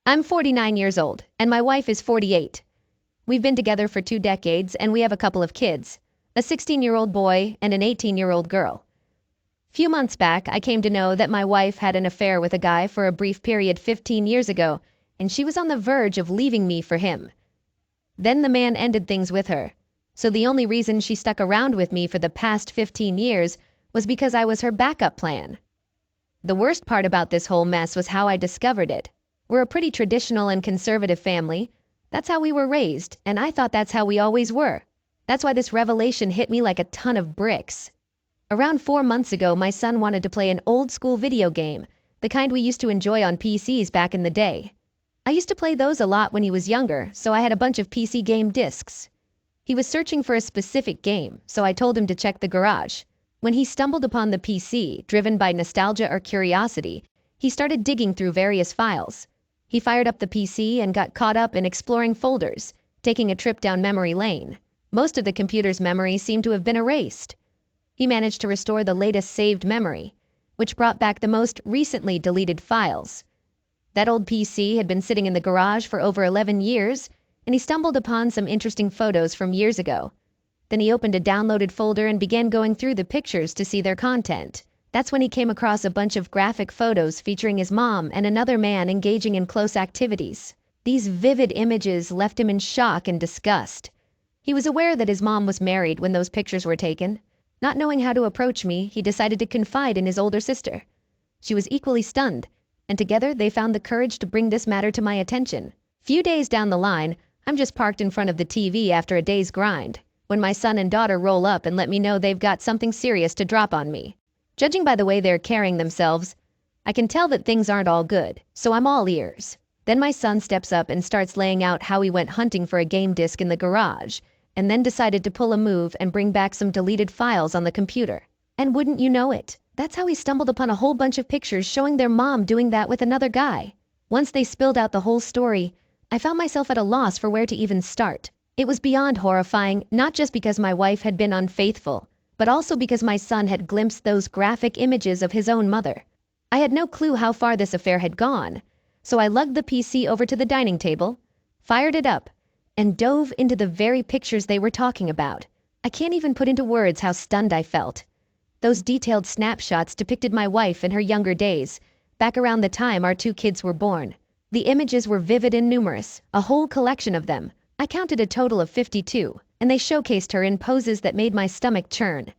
I'm 49 years old, and my wife is 48. We've been together for 2 decades, and we have a couple of kids, a 16-year-old boy and an 18-year-old girl. Few months back, I came to know that my wife had an affair with a guy for a brief period 15 years ago, and she was on the verge of leaving me for him. Then the man ended things with her. So the only reason she stuck around with me for the past 15 years was because I was her backup plan. The worst part about this whole mess was how I discovered it. We're a pretty traditional and conservative family. That's how we were raised, and I thought that's how we always were. That's why this revelation hit me like a ton of bricks. Around 4 months ago, my son wanted to play an old-school video game, the kind we used to enjoy on PCs back in the day. I used to play those a lot when he was younger, so I had a bunch of PC game discs. He was searching for a specific game, so I told him to check the garage. When he stumbled upon the PC, driven by nostalgia or curiosity, he started digging through various files. He fired up the PC and got caught up in exploring folders, taking a trip down memory lane. Most of the computer's memory seemed to have been erased. He managed to restore the latest saved memory, which brought back the most recently deleted files. That old PC had been sitting in the garage for over 11 years, and he stumbled upon some interesting photos from years ago. Then he opened a downloaded folder and began going through the pictures to see their content. That's when he came across a bunch of graphic photos featuring his mom and another man engaging in close activities. These vivid images left him in shock and disgust. He was aware that his mom was married when those pictures were taken. Not knowing how to approach me, he decided to confide in his older sister. She was equally stunned, and together they found the courage to bring this matter to my attention. Few days down the line, I'm just parked in front of the TV after a day's grind, when my son and daughter roll up and let me know they've got something serious to drop on me. Judging by the way they're carrying themselves, I can tell that things aren't all good, so I'm all ears. Then my son steps up and starts laying out how he went hunting for a game disc in the garage, and then decided to pull a move and bring back some deleted files on the computer. And wouldn't you know it, that's how he stumbled upon a whole bunch of pictures showing their mom doing that with another guy. Once they spilled out the whole story, I found myself at a loss for where to even start. It was beyond horrifying, not just because my wife had been unfaithful, but also because my son had glimpsed those graphic images of his own mother. I had no clue how far this affair had gone, so I lugged the PC over to the dining table, fired it up, and dove into the very pictures they were talking about. I can't even put into words how stunned I felt. Those detailed snapshots depicted my wife in her younger days, back around the time our 2 kids were born. The images were vivid and numerous, a whole collection of them. I counted a total of 52, and they showcased her in poses that made my stomach churn.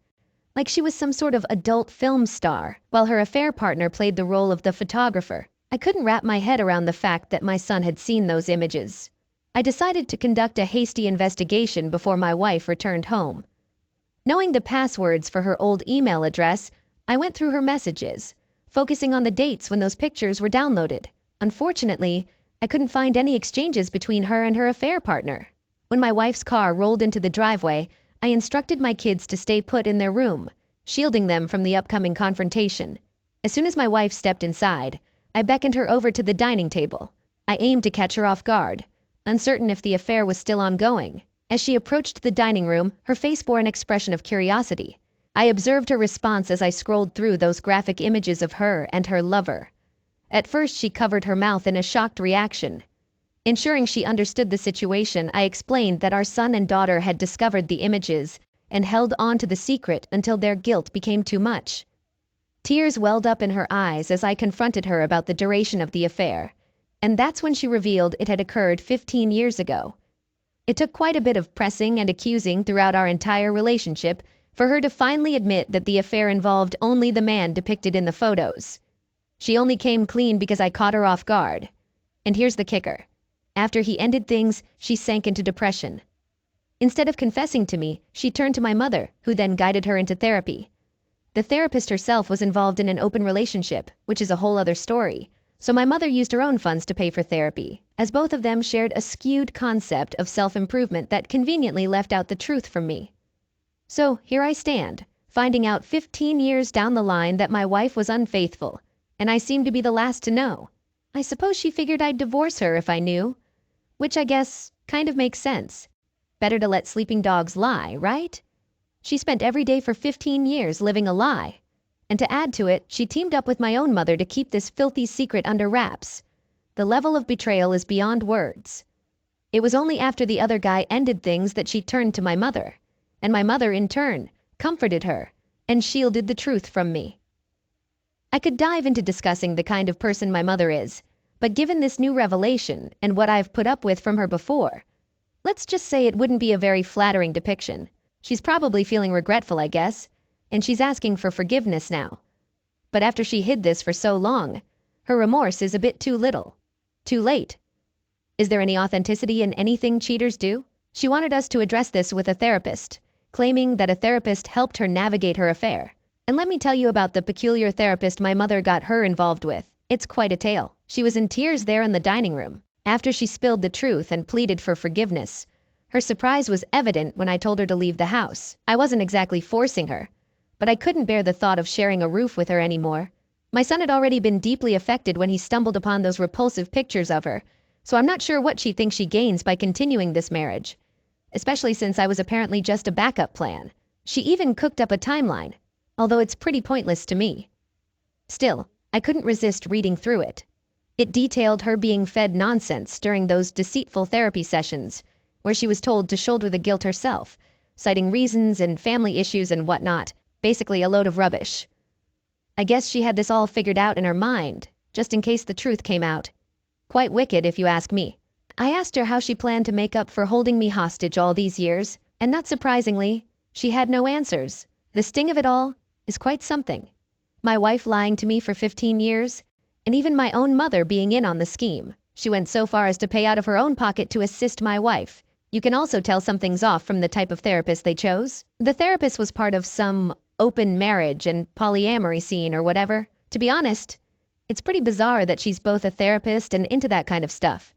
Like she was some sort of adult film star, while her affair partner played the role of the photographer. I couldn't wrap my head around the fact that my son had seen those images. I decided to conduct a hasty investigation before my wife returned home. Knowing the passwords for her old email address, I went through her messages, focusing on the dates when those pictures were downloaded. Unfortunately, I couldn't find any exchanges between her and her affair partner. When my wife's car rolled into the driveway, I instructed my kids to stay put in their room, shielding them from the upcoming confrontation. As soon as my wife stepped inside, I beckoned her over to the dining table. I aimed to catch her off guard, uncertain if the affair was still ongoing. As she approached the dining room, her face bore an expression of curiosity. I observed her response as I scrolled through those graphic images of her and her lover. At first, she covered her mouth in a shocked reaction. Ensuring she understood the situation, I explained that our son and daughter had discovered the images and held on to the secret until their guilt became too much. Tears welled up in her eyes as I confronted her about the duration of the affair, and that's when she revealed it had occurred 15 years ago. It took quite a bit of pressing and accusing throughout our entire relationship for her to finally admit that the affair involved only the man depicted in the photos. She only came clean because I caught her off guard. And here's the kicker. After he ended things, she sank into depression. Instead of confessing to me, she turned to my mother, who then guided her into therapy. The therapist herself was involved in an open relationship, which is a whole other story, so my mother used her own funds to pay for therapy, as both of them shared a skewed concept of self-improvement that conveniently left out the truth from me. So here I stand, finding out 15 years down the line that my wife was unfaithful, and I seem to be the last to know. I suppose she figured I'd divorce her if I knew. Which I guess kind of makes sense. Better to let sleeping dogs lie, right? She spent every day for 15 years living a lie. And to add to it, she teamed up with my own mother to keep this filthy secret under wraps. The level of betrayal is beyond words. It was only after the other guy ended things that she turned to my mother, and my mother, in turn, comforted her and shielded the truth from me. I could dive into discussing the kind of person my mother is, but given this new revelation and what I've put up with from her before, let's just say it wouldn't be a very flattering depiction. She's probably feeling regretful, I guess, and she's asking for forgiveness now. But after she hid this for so long, her remorse is a bit too little. Too late. Is there any authenticity in anything cheaters do? She wanted us to address this with a therapist, claiming that a therapist helped her navigate her affair. And let me tell you about the peculiar therapist my mother got her involved with. It's quite a tale. She was in tears there in the dining room. After she spilled the truth and pleaded for forgiveness, her surprise was evident when I told her to leave the house. I wasn't exactly forcing her, but I couldn't bear the thought of sharing a roof with her anymore. My son had already been deeply affected when he stumbled upon those repulsive pictures of her, so I'm not sure what she thinks she gains by continuing this marriage, especially since I was apparently just a backup plan. She even cooked up a timeline, although it's pretty pointless to me. Still, I couldn't resist reading through it. It detailed her being fed nonsense during those deceitful therapy sessions, where she was told to shoulder the guilt herself, citing reasons and family issues and whatnot, basically a load of rubbish. I guess she had this all figured out in her mind, just in case the truth came out. Quite wicked, if you ask me. I asked her how she planned to make up for holding me hostage all these years, and not surprisingly, she had no answers. The sting of it all is quite something. My wife lying to me for 15 years, and even my own mother being in on the scheme. She went so far as to pay out of her own pocket to assist my wife. You can also tell something's off from the type of therapist they chose. The therapist was part of some open marriage and polyamory scene or whatever. To be honest, it's pretty bizarre that she's both a therapist and into that kind of stuff.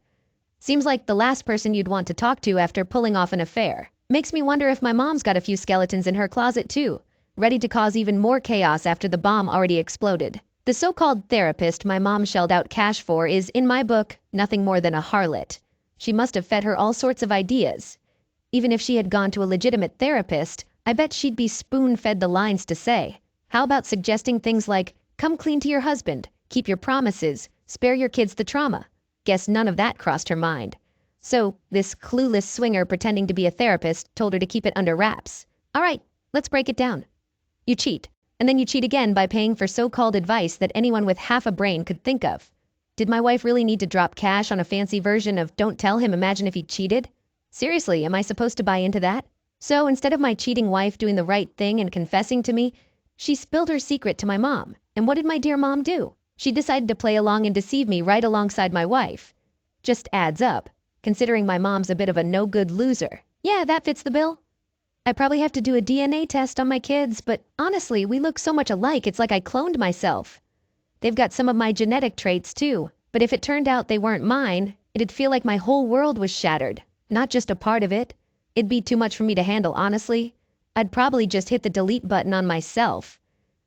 Seems like the last person you'd want to talk to after pulling off an affair. Makes me wonder if my mom's got a few skeletons in her closet too, ready to cause even more chaos after the bomb already exploded. The so-called therapist my mom shelled out cash for is, in my book, nothing more than a harlot. She must have fed her all sorts of ideas. Even if she had gone to a legitimate therapist, I bet she'd be spoon-fed the lines to say. How about suggesting things like, come clean to your husband, keep your promises, spare your kids the trauma? Guess none of that crossed her mind. So, this clueless swinger pretending to be a therapist told her to keep it under wraps. All right, let's break it down. You cheat, and then you cheat again by paying for so-called advice that anyone with half a brain could think of. Did my wife really need to drop cash on a fancy version of don't tell him, imagine if he cheated? Seriously, am I supposed to buy into that? So instead of my cheating wife doing the right thing and confessing to me, she spilled her secret to my mom. And what did my dear mom do? She decided to play along and deceive me right alongside my wife. Just adds up, considering my mom's a bit of a no-good loser. Yeah, that fits the bill. I probably have to do a DNA test on my kids, but honestly, we look so much alike it's like I cloned myself. They've got some of my genetic traits too, but if it turned out they weren't mine, it'd feel like my whole world was shattered, not just a part of it. It'd be too much for me to handle, honestly. I'd probably just hit the delete button on myself.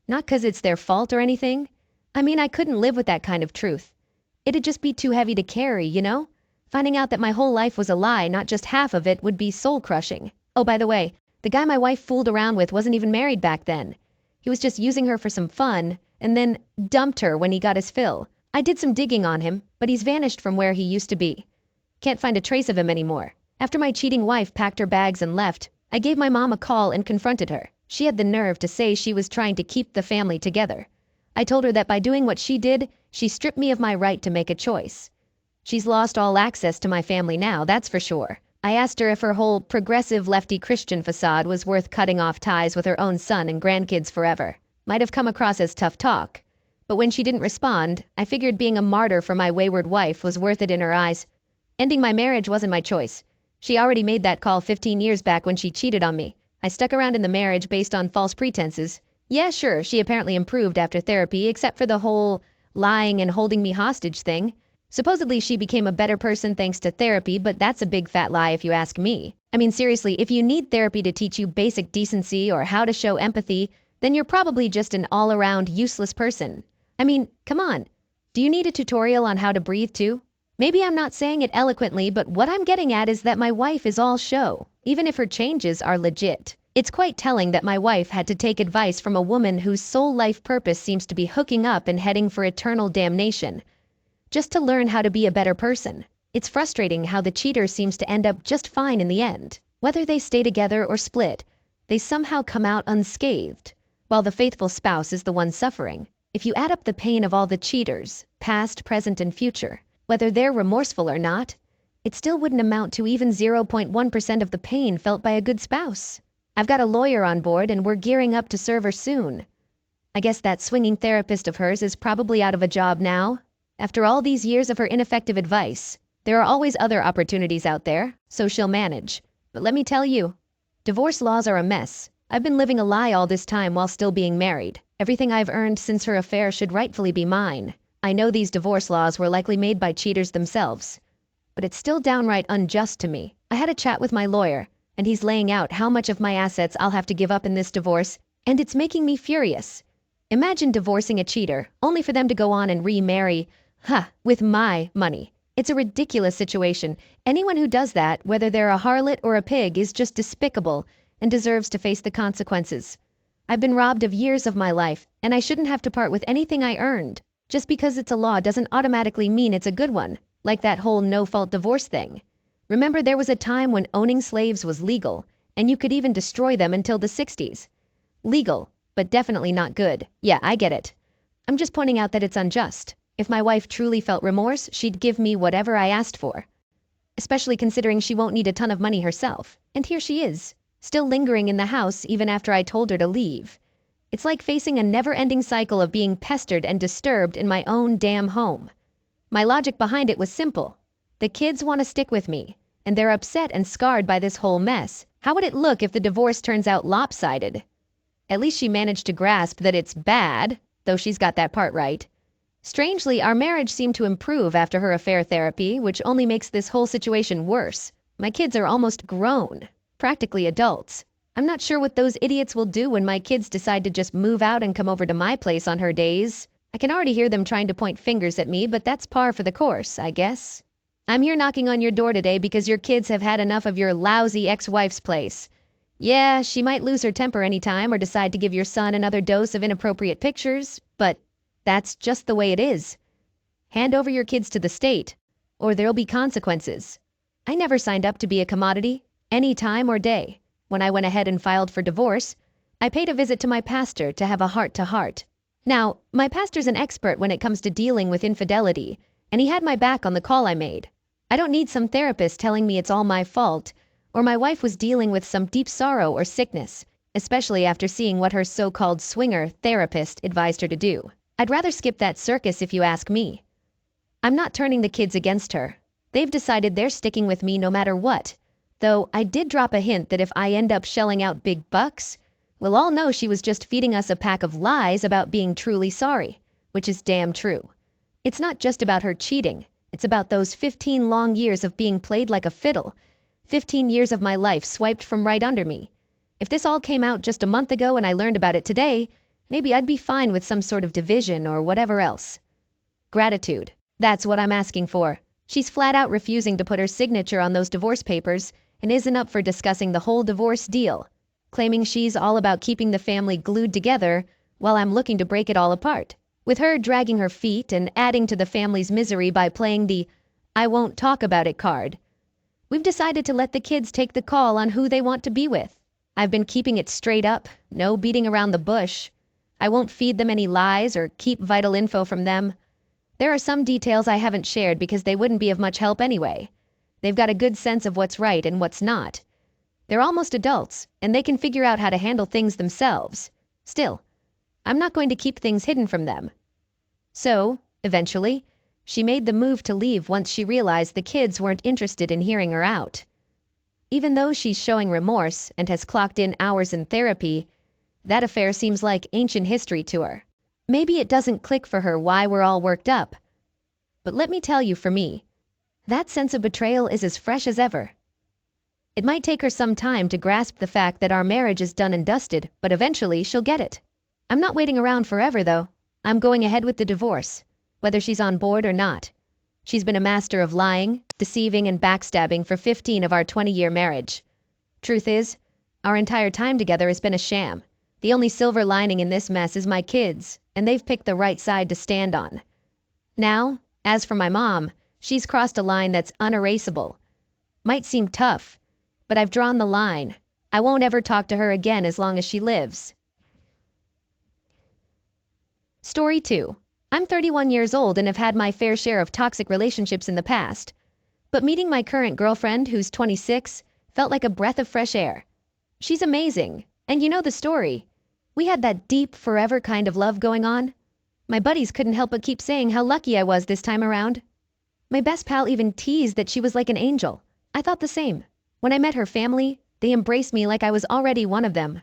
Not 'cause it's their fault or anything. I mean, I couldn't live with that kind of truth. It'd just be too heavy to carry, you know? Finding out that my whole life was a lie, not just half of it, would be soul-crushing. Oh, by the way, the guy my wife fooled around with wasn't even married back then. He was just using her for some fun, and then dumped her when he got his fill. I did some digging on him, but he's vanished from where he used to be. Can't find a trace of him anymore. After my cheating wife packed her bags and left, I gave my mom a call and confronted her. She had the nerve to say she was trying to keep the family together. I told her that by doing what she did, she stripped me of my right to make a choice. She's lost all access to my family now, that's for sure. I asked her if her whole progressive lefty Christian facade was worth cutting off ties with her own son and grandkids forever. Might have come across as tough talk, but when she didn't respond, I figured being a martyr for my wayward wife was worth it in her eyes. Ending my marriage wasn't my choice. She already made that call 15 years back when she cheated on me. I stuck around in the marriage based on false pretenses. Yeah, sure, she apparently improved after therapy, except for the whole lying and holding me hostage thing. Supposedly she became a better person thanks to therapy, but that's a big fat lie if you ask me. I mean, seriously, if you need therapy to teach you basic decency or how to show empathy, then you're probably just an all-around useless person. I mean, come on. Do you need a tutorial on how to breathe too? Maybe I'm not saying it eloquently, but what I'm getting at is that my wife is all show, even if her changes are legit. It's quite telling that my wife had to take advice from a woman whose sole life purpose seems to be hooking up and heading for eternal damnation. just to learn how to be a better person. It's frustrating how the cheater seems to end up just fine in the end. Whether they stay together or split, they somehow come out unscathed, while the faithful spouse is the one suffering. If you add up the pain of all the cheaters, past, present, and future, whether they're remorseful or not, it still wouldn't amount to even 0.1% of the pain felt by a good spouse. I've got a lawyer on board and we're gearing up to serve her soon. I guess that swinging therapist of hers is probably out of a job now. After all these years of her ineffective advice, there are always other opportunities out there, so she'll manage. But let me tell you, divorce laws are a mess. I've been living a lie all this time while still being married. Everything I've earned since her affair should rightfully be mine. I know these divorce laws were likely made by cheaters themselves, but it's still downright unjust to me. I had a chat with my lawyer, and he's laying out how much of my assets I'll have to give up in this divorce, and it's making me furious. Imagine divorcing a cheater, only for them to go on and remarry, with my money. It's a ridiculous situation. Anyone who does that, whether they're a harlot or a pig, is just despicable and deserves to face the consequences. I've been robbed of years of my life, and I shouldn't have to part with anything I earned. Just because it's a law doesn't automatically mean it's a good one, like that whole no-fault divorce thing. Remember, there was a time when owning slaves was legal, and you could even destroy them until the 60s. Legal, but definitely not good. Yeah, I get it. I'm just pointing out that it's unjust. If my wife truly felt remorse, she'd give me whatever I asked for. Especially considering she won't need a ton of money herself. And here she is, still lingering in the house even after I told her to leave. It's like facing a never-ending cycle of being pestered and disturbed in my own damn home. My logic behind it was simple. The kids want to stick with me, and they're upset and scarred by this whole mess. How would it look if the divorce turns out lopsided? At least she managed to grasp that it's bad, though she's got that part right. Strangely, our marriage seemed to improve after her affair therapy, which only makes this whole situation worse. My kids are almost grown, practically adults. I'm not sure what those idiots will do when my kids decide to just move out and come over to my place on her days. I can already hear them trying to point fingers at me, but that's par for the course, I guess. I'm here knocking on your door today because your kids have had enough of your lousy ex-wife's place. Yeah, she might lose her temper anytime or decide to give your son another dose of inappropriate pictures, but that's just the way it is. Hand over your kids to the state, or there'll be consequences. I never signed up to be a commodity, any time or day. When I went ahead and filed for divorce, I paid a visit to my pastor to have a heart-to-heart. Now, my pastor's an expert when it comes to dealing with infidelity, and he had my back on the call I made. I don't need some therapist telling me it's all my fault, or my wife was dealing with some deep sorrow or sickness, especially after seeing what her so-called swinger therapist advised her to do. I'd rather skip that circus if you ask me. I'm not turning the kids against her. They've decided they're sticking with me no matter what. Though I did drop a hint that if I end up shelling out big bucks, we'll all know she was just feeding us a pack of lies about being truly sorry, which is damn true. It's not just about her cheating. It's about those 15 long years of being played like a fiddle. 15 years of my life swiped from right under me. If this all came out just a month ago and I learned about it today, maybe I'd be fine with some sort of division or whatever else. Gratitude. That's what I'm asking for. She's flat out refusing to put her signature on those divorce papers and isn't up for discussing the whole divorce deal, claiming she's all about keeping the family glued together while I'm looking to break it all apart. With her dragging her feet and adding to the family's misery by playing the "I won't talk about it" card. We've decided to let the kids take the call on who they want to be with. I've been keeping it straight up, no beating around the bush. I won't feed them any lies or keep vital info from them. There are some details I haven't shared because they wouldn't be of much help anyway. They've got a good sense of what's right and what's not. They're almost adults, and they can figure out how to handle things themselves. Still, I'm not going to keep things hidden from them. So, eventually, she made the move to leave once she realized the kids weren't interested in hearing her out. Even though she's showing remorse and has clocked in hours in therapy, that affair seems like ancient history to her. Maybe it doesn't click for her why we're all worked up. But let me tell you, for me, that sense of betrayal is as fresh as ever. It might take her some time to grasp the fact that our marriage is done and dusted, but eventually she'll get it. I'm not waiting around forever, though. I'm going ahead with the divorce, whether she's on board or not. She's been a master of lying, deceiving, and backstabbing for 15 of our 20-year marriage. Truth is, our entire time together has been a sham. The only silver lining in this mess is my kids, and they've picked the right side to stand on. Now, As for my mom, she's crossed a line that's unerasable. Might seem tough, but I've drawn the line. I won't ever talk to her again as long as she lives. Story 2. I'm 31 years old and have had my fair share of toxic relationships in the past. But meeting my current girlfriend, who's 26, felt like a breath of fresh air. She's amazing, and you know the story. We had that deep, forever kind of love going on. My buddies couldn't help but keep saying how lucky I was this time around. My best pal even teased that she was like an angel. I thought the same. When I met her family, they embraced me like I was already one of them.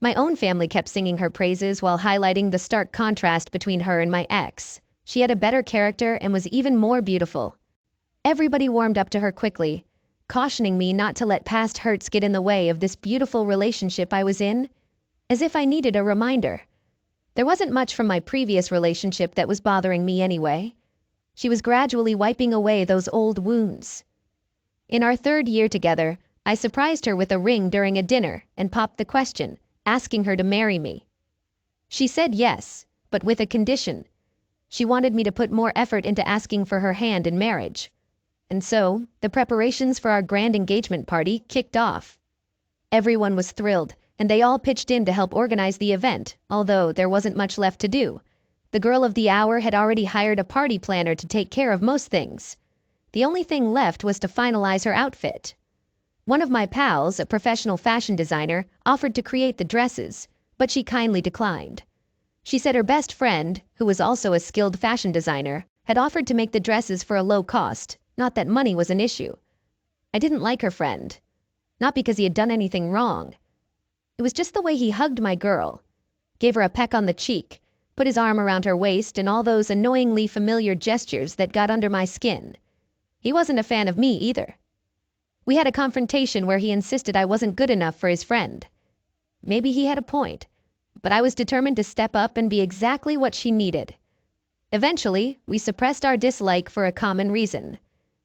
My own family kept singing her praises while highlighting the stark contrast between her and my ex. She had a better character and was even more beautiful. Everybody warmed up to her quickly, cautioning me not to let past hurts get in the way of this beautiful relationship I was in, as if I needed a reminder. There wasn't much from my previous relationship that was bothering me anyway. She was gradually wiping away those old wounds. In our 3rd year together, I surprised her with a ring during a dinner and popped the question, asking her to marry me. She said yes, but with a condition. She wanted me to put more effort into asking for her hand in marriage. And so, the preparations for our grand engagement party kicked off. Everyone was thrilled, and they all pitched in to help organize the event, although there wasn't much left to do. The girl of the hour had already hired a party planner to take care of most things. The only thing left was to finalize her outfit. One of my pals, a professional fashion designer, offered to create the dresses, but she kindly declined. She said her best friend, who was also a skilled fashion designer, had offered to make the dresses for a low cost, not that money was an issue. I didn't like her friend. Not because he had done anything wrong. It was just the way he hugged my girl. Gave her a peck on the cheek, put his arm around her waist, and all those annoyingly familiar gestures that got under my skin. He wasn't a fan of me either. We had a confrontation where he insisted I wasn't good enough for his friend. Maybe he had a point, but I was determined to step up and be exactly what she needed. Eventually, we suppressed our dislike for a common reason: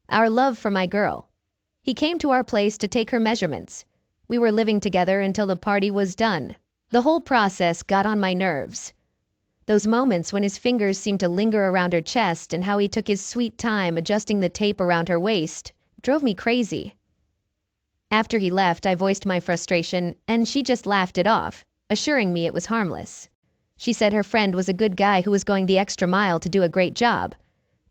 our love for my girl. He came to our place to take her measurements. We were living together until the party was done. The whole process got on my nerves. Those moments when his fingers seemed to linger around her chest and how he took his sweet time adjusting the tape around her waist drove me crazy. After he left, I voiced my frustration, and she just laughed it off, assuring me it was harmless. She said her friend was a good guy who was going the extra mile to do a great job.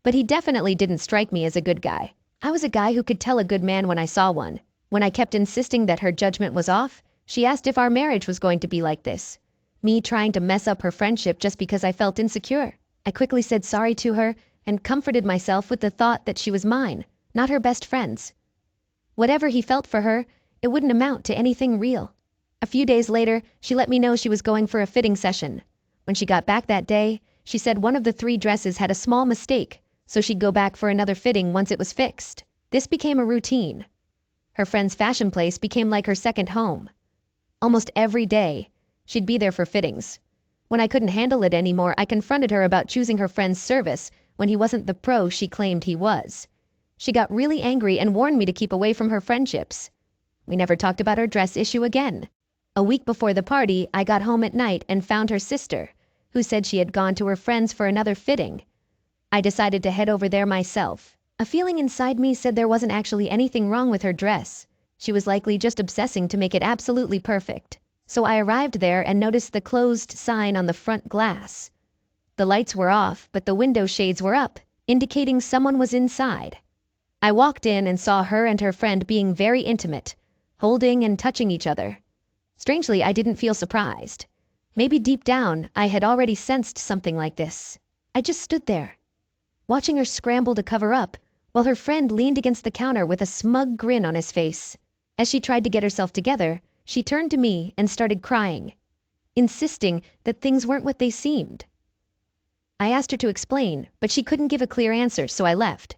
But he definitely didn't strike me as a good guy. I was a guy who could tell a good man when I saw one. When I kept insisting that her judgment was off, she asked if our marriage was going to be like this. Me trying to mess up her friendship just because I felt insecure. I quickly said sorry to her and comforted myself with the thought that she was mine, not her best friend's. Whatever he felt for her, it wouldn't amount to anything real. A few days later, she let me know she was going for a fitting session. When she got back that day, she said one of the 3 dresses had a small mistake, so she'd go back for another fitting once it was fixed. This became a routine. Her friend's fashion place became like her second home. Almost every day, she'd be there for fittings. When I couldn't handle it anymore, I confronted her about choosing her friend's service when he wasn't the pro she claimed he was. She got really angry and warned me to keep away from her friendships. We never talked about our dress issue again. A week before the party, I got home at night and found her sister, who said she had gone to her friend's for another fitting. I decided to head over there myself. A feeling inside me said there wasn't actually anything wrong with her dress. She was likely just obsessing to make it absolutely perfect. So I arrived there and noticed the closed sign on the front glass. The lights were off, but the window shades were up, indicating someone was inside. I walked in and saw her and her friend being very intimate, holding and touching each other. Strangely, I didn't feel surprised. Maybe deep down, I had already sensed something like this. I just stood there, watching her scramble to cover up, while her friend leaned against the counter with a smug grin on his face. As she tried to get herself together, she turned to me and started crying, insisting that things weren't what they seemed. I asked her to explain, but she couldn't give a clear answer, so I left.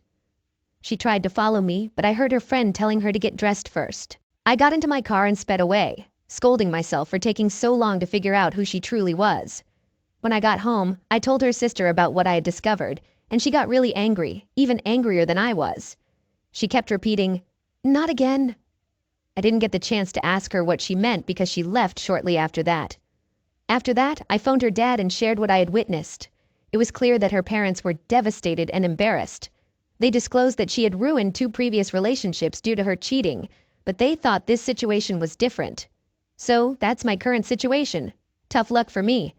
She tried to follow me, but I heard her friend telling her to get dressed first. I got into my car and sped away, scolding myself for taking so long to figure out who she truly was. When I got home, I told her sister about what I had discovered, and she got really angry, even angrier than I was. She kept repeating, "Not again." I didn't get the chance to ask her what she meant because she left shortly after that. After that, I phoned her dad and shared what I had witnessed. It was clear that her parents were devastated and embarrassed. They disclosed that she had ruined 2 previous relationships due to her cheating, but they thought this situation was different. So, that's my current situation. Tough luck for me.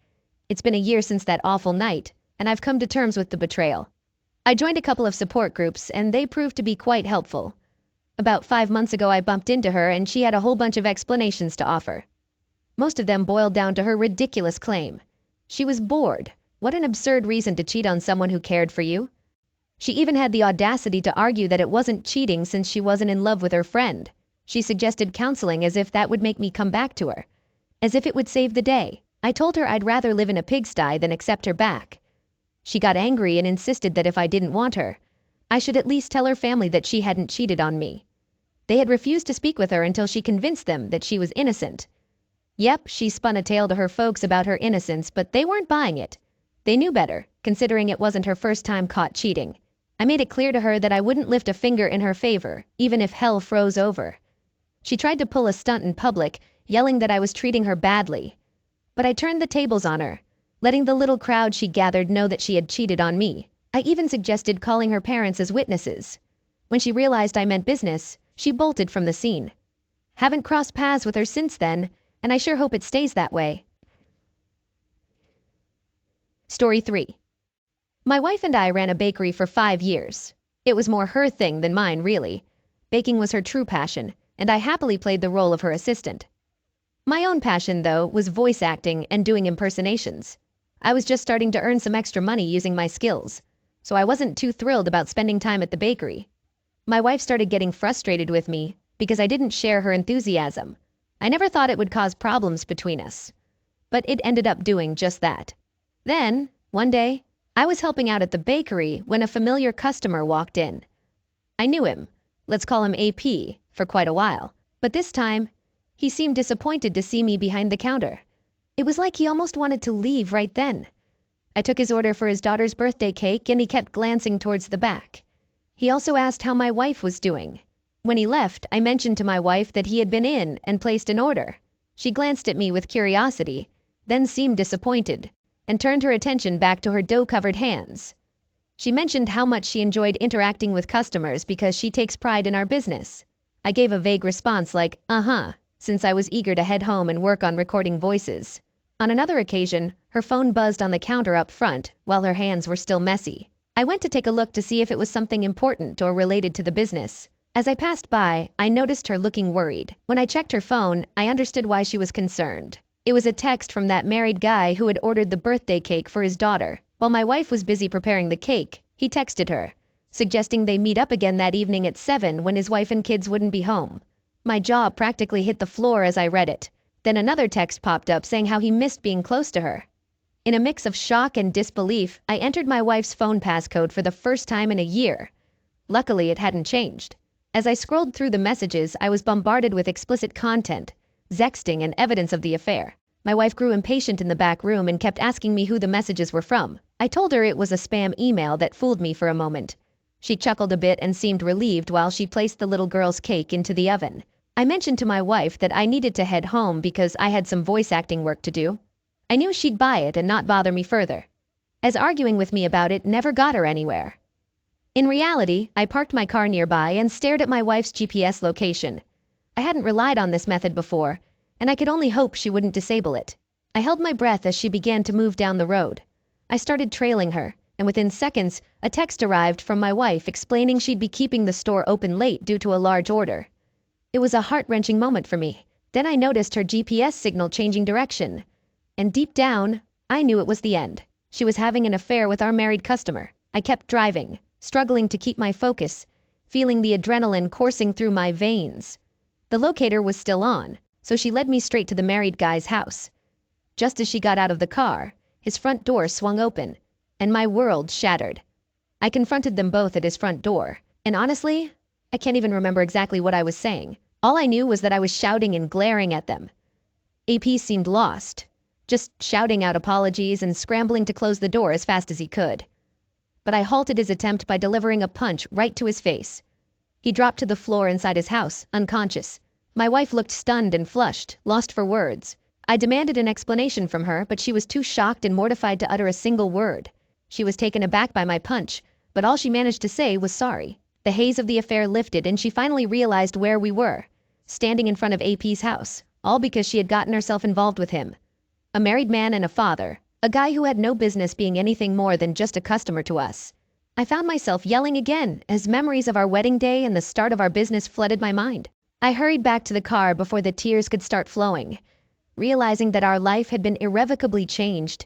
It's been a year since that awful night, and I've come to terms with the betrayal. I joined a couple of support groups, and they proved to be quite helpful. About 5 months ago I bumped into her and she had a whole bunch of explanations to offer. Most of them boiled down to her ridiculous claim. She was bored. What an absurd reason to cheat on someone who cared for you. She even had the audacity to argue that it wasn't cheating since she wasn't in love with her friend. She suggested counseling as if that would make me come back to her. As if it would save the day. I told her I'd rather live in a pigsty than accept her back. She got angry and insisted that if I didn't want her, I should at least tell her family that she hadn't cheated on me. They had refused to speak with her until she convinced them that she was innocent. Yep, she spun a tale to her folks about her innocence, but they weren't buying it. They knew better, considering it wasn't her first time caught cheating. I made it clear to her that I wouldn't lift a finger in her favor, even if hell froze over. She tried to pull a stunt in public, yelling that I was treating her badly. But I turned the tables on her, letting the little crowd she gathered know that she had cheated on me. I even suggested calling her parents as witnesses. When she realized I meant business, she bolted from the scene. Haven't crossed paths with her since then, and I sure hope it stays that way. Story 3. My wife and I ran a bakery for 5 years. It was more her thing than mine, really. Baking was her true passion, and I happily played the role of her assistant. My own passion, though, was voice acting and doing impersonations. I was just starting to earn some extra money using my skills, so I wasn't too thrilled about spending time at the bakery. My wife started getting frustrated with me because I didn't share her enthusiasm. I never thought it would cause problems between us, but it ended up doing just that. Then, one day, I was helping out at the bakery when a familiar customer walked in. I knew him, let's call him AP, for quite a while, but this time, he seemed disappointed to see me behind the counter. It was like he almost wanted to leave right then. I took his order for his daughter's birthday cake and he kept glancing towards the back. He also asked how my wife was doing. When he left, I mentioned to my wife that he had been in and placed an order. She glanced at me with curiosity, then seemed disappointed, and turned her attention back to her dough-covered hands. She mentioned how much she enjoyed interacting with customers because she takes pride in our business. I gave a vague response like, since I was eager to head home and work on recording voices. On another occasion, her phone buzzed on the counter up front while her hands were still messy. I went to take a look to see if it was something important or related to the business. As I passed by, I noticed her looking worried. When I checked her phone, I understood why she was concerned. It was a text from that married guy who had ordered the birthday cake for his daughter. While my wife was busy preparing the cake, he texted her, suggesting they meet up again that evening at 7 when his wife and kids wouldn't be home. My jaw practically hit the floor as I read it. Then another text popped up saying how he missed being close to her. In a mix of shock and disbelief, I entered my wife's phone passcode for the first time in a year. Luckily, it hadn't changed. As I scrolled through the messages, I was bombarded with explicit content, sexting, and evidence of the affair. My wife grew impatient in the back room and kept asking me who the messages were from. I told her it was a spam email that fooled me for a moment. She chuckled a bit and seemed relieved while she placed the little girl's cake into the oven. I mentioned to my wife that I needed to head home because I had some voice acting work to do. I knew she'd buy it and not bother me further, as arguing with me about it never got her anywhere. In reality, I parked my car nearby and stared at my wife's GPS location. I hadn't relied on this method before, and I could only hope she wouldn't disable it. I held my breath as she began to move down the road. I started trailing her, and within seconds, a text arrived from my wife explaining she'd be keeping the store open late due to a large order. It was a heart-wrenching moment for me. Then I noticed her GPS signal changing direction, and deep down, I knew it was the end. She was having an affair with our married customer. I kept driving, struggling to keep my focus, feeling the adrenaline coursing through my veins. The locator was still on, so she led me straight to the married guy's house. Just as she got out of the car, his front door swung open, and my world shattered. I confronted them both at his front door, and honestly, I can't even remember exactly what I was saying. All I knew was that I was shouting and glaring at them. AP seemed lost, just shouting out apologies and scrambling to close the door as fast as he could. But I halted his attempt by delivering a punch right to his face. He dropped to the floor inside his house, unconscious. My wife looked stunned and flushed, lost for words. I demanded an explanation from her, but she was too shocked and mortified to utter a single word. She was taken aback by my punch, but all she managed to say was sorry. The haze of the affair lifted and she finally realized where we were, standing in front of AP's house, all because she had gotten herself involved with him. A married man and a father, a guy who had no business being anything more than just a customer to us. I found myself yelling again as memories of our wedding day and the start of our business flooded my mind. I hurried back to the car before the tears could start flowing, realizing that our life had been irrevocably changed,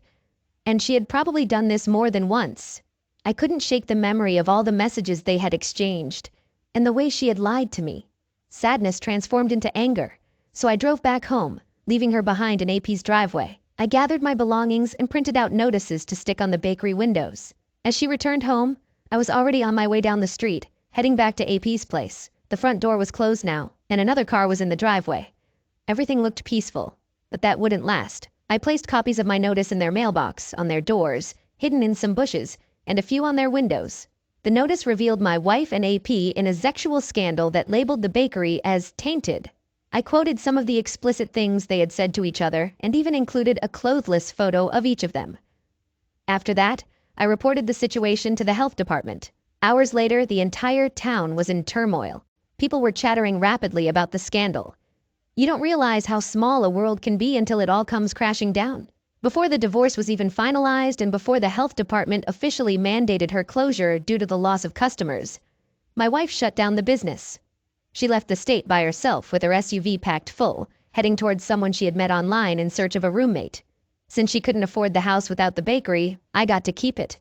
and she had probably done this more than once. I couldn't shake the memory of all the messages they had exchanged, and the way she had lied to me. Sadness transformed into anger, so I drove back home, leaving her behind in AP's driveway. I gathered my belongings and printed out notices to stick on the bakery windows. As she returned home, I was already on my way down the street, heading back to AP's place. The front door was closed now, and another car was in the driveway. Everything looked peaceful, but that wouldn't last. I placed copies of my notice in their mailbox, on their doors, hidden in some bushes, and a few on their windows. The notice revealed my wife and AP in a sexual scandal that labeled the bakery as tainted. I quoted some of the explicit things they had said to each other and even included a clothless photo of each of them. After that, I reported the situation to the health department. Hours later, the entire town was in turmoil. People were chattering rapidly about the scandal. You don't realize how small a world can be until it all comes crashing down. Before the divorce was even finalized and before the health department officially mandated her closure due to the loss of customers, my wife shut down the business. She left the state by herself with her SUV packed full, heading towards someone she had met online in search of a roommate. Since she couldn't afford the house without the bakery, I got to keep it.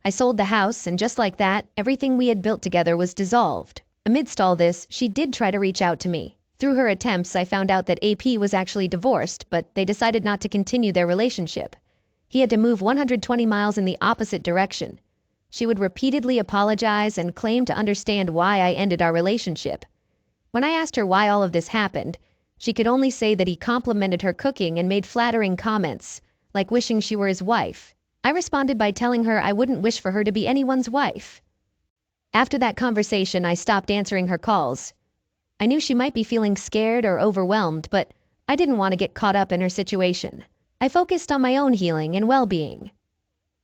I sold the house, and just like that, everything we had built together was dissolved. Amidst all this, she did try to reach out to me. Through her attempts, I found out that AP was actually divorced, but they decided not to continue their relationship. He had to move 120 miles in the opposite direction. She would repeatedly apologize and claim to understand why I ended our relationship. When I asked her why all of this happened, she could only say that he complimented her cooking and made flattering comments, like wishing she were his wife. I responded by telling her I wouldn't wish for her to be anyone's wife. After that conversation, I stopped answering her calls. I knew she might be feeling scared or overwhelmed, but I didn't want to get caught up in her situation. I focused on my own healing and well-being.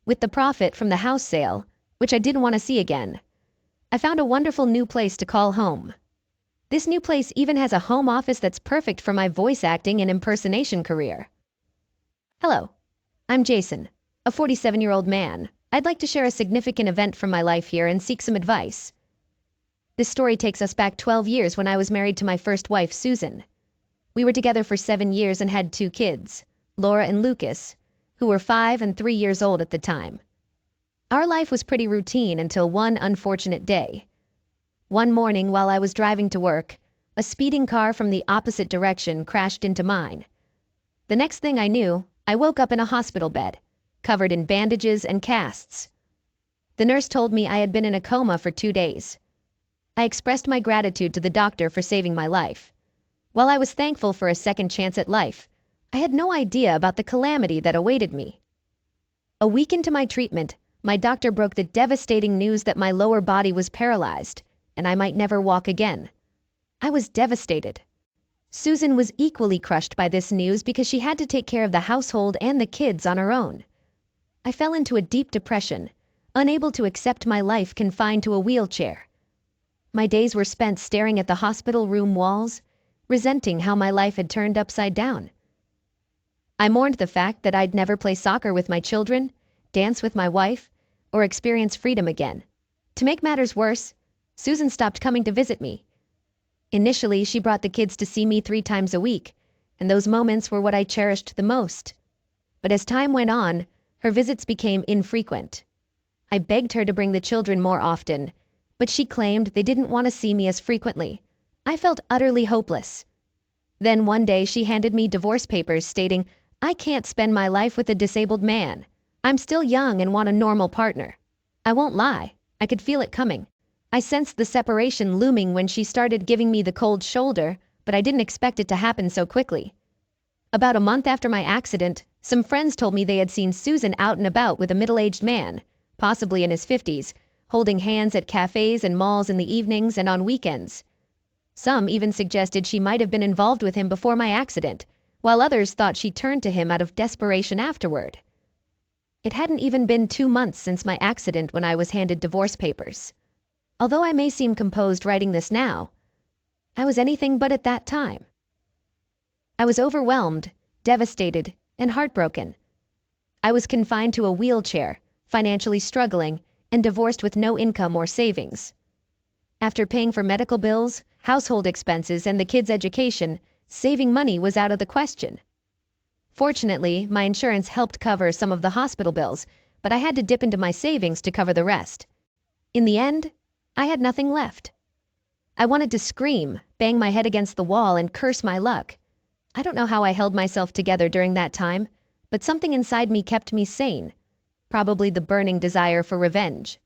With the profit from the house sale, which I didn't want to see again, I found a wonderful new place to call home. This new place even has a home office that's perfect for my voice acting and impersonation career. Hello, I'm Jason, a 47-year-old man. I'd like to share a significant event from my life here and seek some advice. This story takes us back 12 years when I was married to my first wife, Susan. We were together for 7 years and had 2 kids, Laura and Lucas, who were 5 and 3 years old at the time. Our life was pretty routine until one unfortunate day. One morning while I was driving to work, a speeding car from the opposite direction crashed into mine. The next thing I knew, I woke up in a hospital bed, covered in bandages and casts. The nurse told me I had been in a coma for 2 days. I expressed my gratitude to the doctor for saving my life. While I was thankful for a second chance at life, I had no idea about the calamity that awaited me. A week into my treatment, my doctor broke the devastating news that my lower body was paralyzed, and I might never walk again. I was devastated. Susan was equally crushed by this news because she had to take care of the household and the kids on her own. I fell into a deep depression, unable to accept my life confined to a wheelchair. My days were spent staring at the hospital room walls, resenting how my life had turned upside down. I mourned the fact that I'd never play soccer with my children, dance with my wife, or experience freedom again. To make matters worse, Susan stopped coming to visit me. Initially, she brought the kids to see me 3 times a week, and those moments were what I cherished the most. But as time went on, her visits became infrequent. I begged her to bring the children more often, but she claimed they didn't want to see me as frequently. I felt utterly hopeless. Then one day she handed me divorce papers stating, "I can't spend my life with a disabled man. I'm still young and want a normal partner." I won't lie, I could feel it coming. I sensed the separation looming when she started giving me the cold shoulder, but I didn't expect it to happen so quickly. About a month after my accident, some friends told me they had seen Susan out and about with a middle-aged man, possibly in his 50s, holding hands at cafes and malls in the evenings and on weekends. Some even suggested she might have been involved with him before my accident, while others thought she turned to him out of desperation afterward. It hadn't even been 2 months since my accident when I was handed divorce papers. Although I may seem composed writing this now, I was anything but at that time. I was overwhelmed, devastated, and heartbroken. I was confined to a wheelchair, financially struggling, and divorced with no income or savings. After paying for medical bills, household expenses, and the kids' education, saving money was out of the question. Fortunately, my insurance helped cover some of the hospital bills, but I had to dip into my savings to cover the rest. In the end, I had nothing left. I wanted to scream, bang my head against the wall, and curse my luck. I don't know how I held myself together during that time, but something inside me kept me sane. Probably the burning desire for revenge.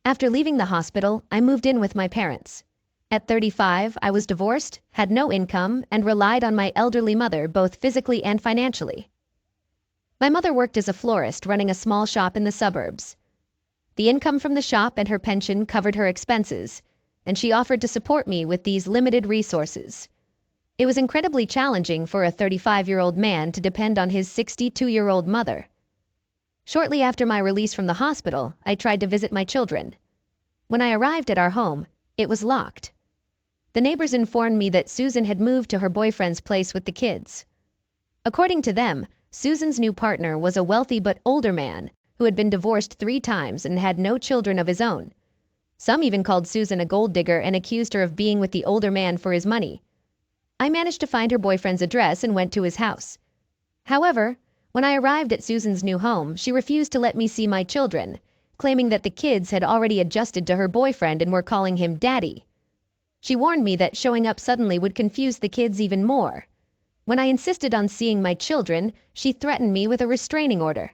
After leaving the hospital, I moved in with my parents. At 35, I was divorced, had no income, and relied on my elderly mother both physically and financially. My mother worked as a florist running a small shop in the suburbs. The income from the shop and her pension covered her expenses, and she offered to support me with these limited resources. It was incredibly challenging for a 35-year-old man to depend on his 62-year-old mother. Shortly after my release from the hospital, I tried to visit my children. When I arrived at our home, it was locked. The neighbors informed me that Susan had moved to her boyfriend's place with the kids. According to them, Susan's new partner was a wealthy but older man who had been divorced 3 times and had no children of his own. Some even called Susan a gold digger and accused her of being with the older man for his money. I managed to find her boyfriend's address and went to his house. However, when I arrived at Susan's new home, she refused to let me see my children, claiming that the kids had already adjusted to her boyfriend and were calling him daddy. She warned me that showing up suddenly would confuse the kids even more. When I insisted on seeing my children, she threatened me with a restraining order.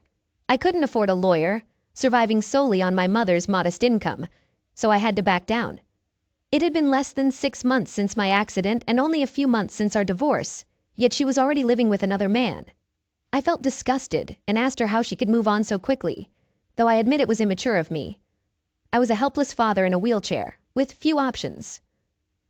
I couldn't afford a lawyer, surviving solely on my mother's modest income, so I had to back down. It had been less than 6 months since my accident and only a few months since our divorce, yet she was already living with another man. I felt disgusted and asked her how she could move on so quickly, though I admit it was immature of me. I was a helpless father in a wheelchair, with few options.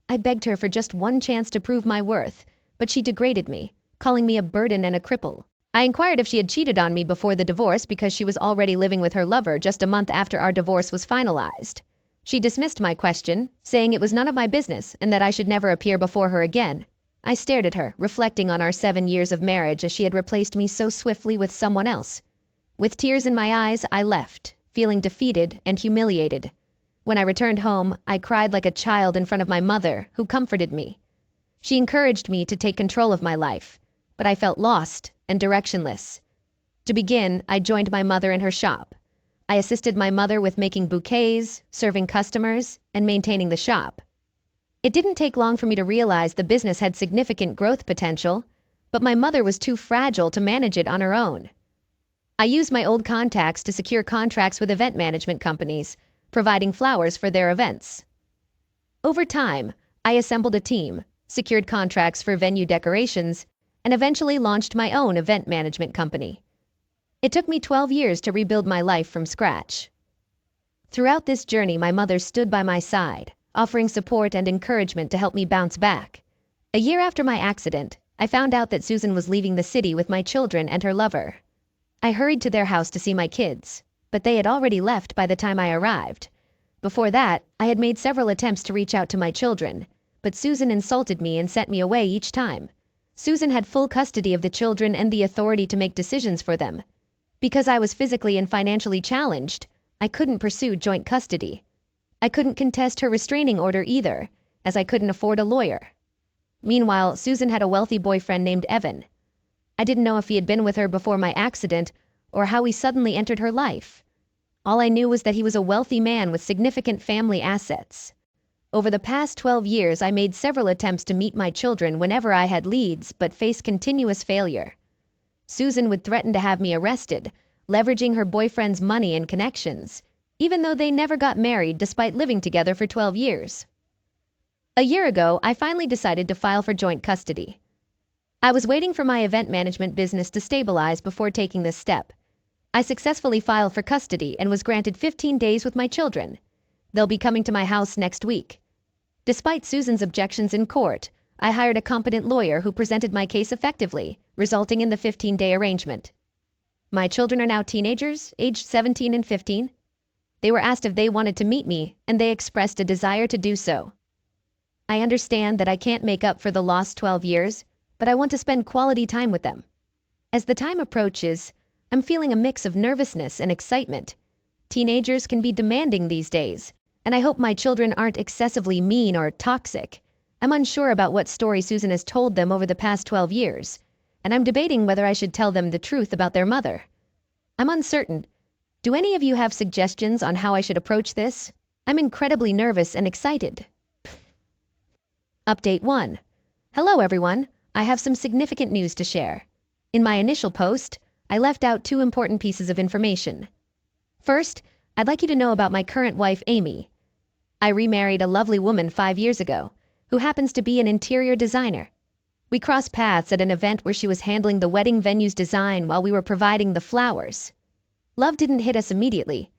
I begged her for just one chance to prove my worth, but she degraded me, calling me a burden and a cripple. I inquired if she had cheated on me before the divorce because she was already living with her lover just a month after our divorce was finalized. She dismissed my question, saying it was none of my business and that I should never appear before her again. I stared at her, reflecting on our 7 years of marriage as she had replaced me so swiftly with someone else. With tears in my eyes, I left, feeling defeated and humiliated. When I returned home, I cried like a child in front of my mother, who comforted me. She encouraged me to take control of my life, but I felt lost and directionless. To begin, I joined my mother in her shop. I assisted my mother with making bouquets, serving customers, and maintaining the shop. It didn't take long for me to realize the business had significant growth potential, but my mother was too fragile to manage it on her own. I used my old contacts to secure contracts with event management companies, providing flowers for their events. Over time, I assembled a team, secured contracts for venue decorations, and eventually launched my own event management company. It took me 12 years to rebuild my life from scratch. Throughout this journey, my mother stood by my side, offering support and encouragement to help me bounce back. A year after my accident, I found out that Susan was leaving the city with my children and her lover. I hurried to their house to see my kids, but they had already left by the time I arrived. Before that, I had made several attempts to reach out to my children, but Susan insulted me and sent me away each time. Susan had full custody of the children and the authority to make decisions for them. Because I was physically and financially challenged, I couldn't pursue joint custody. I couldn't contest her restraining order either, as I couldn't afford a lawyer. Meanwhile, Susan had a wealthy boyfriend named Evan. I didn't know if he had been with her before my accident or how he suddenly entered her life. All I knew was that he was a wealthy man with significant family assets. Over the past 12 years, I made several attempts to meet my children whenever I had leads, but faced continuous failure. Susan would threaten to have me arrested, leveraging her boyfriend's money and connections, even though they never got married despite living together for 12 years. A year ago, I finally decided to file for joint custody. I was waiting for my event management business to stabilize before taking this step. I successfully filed for custody and was granted 15 days with my children. They'll be coming to my house next week. Despite Susan's objections in court, I hired a competent lawyer who presented my case effectively, resulting in the 15-day arrangement. My children are now teenagers, aged 17 and 15. They were asked if they wanted to meet me, and they expressed a desire to do so. I understand that I can't make up for the lost 12 years, but I want to spend quality time with them. As the time approaches, I'm feeling a mix of nervousness and excitement. Teenagers can be demanding these days, and I hope my children aren't excessively mean or toxic. I'm unsure about what story Susan has told them over the past 12 years, and I'm debating whether I should tell them the truth about their mother. I'm uncertain. Do any of you have suggestions on how I should approach this? I'm incredibly nervous and excited. Update 1. Hello everyone, I have some significant news to share. In my initial post, I left out 2 important pieces of information. First, I'd like you to know about my current wife, Amy. I remarried a lovely woman 5 years ago, who happens to be an interior designer. We crossed paths at an event where she was handling the wedding venue's design while we were providing the flowers. Love didn't hit us immediately,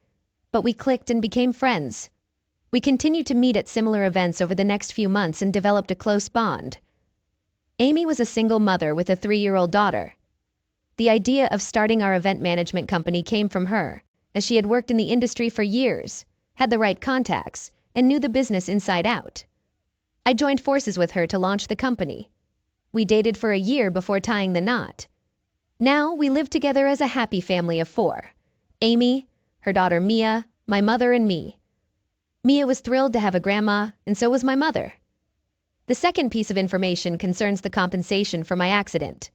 but we clicked and became friends. We continued to meet at similar events over the next few months and developed a close bond. Amy was a single mother with a 3-year-old daughter. The idea of starting our event management company came from her, as she had worked in the industry for years, had the right contacts, and knew the business inside out. I joined forces with her to launch the company. We dated for a year before tying the knot. Now we live together as a happy family of 4. Amy, her daughter Mia, my mother, and me. Mia was thrilled to have a grandma, and so was my mother. The second piece of information concerns the compensation for my accident.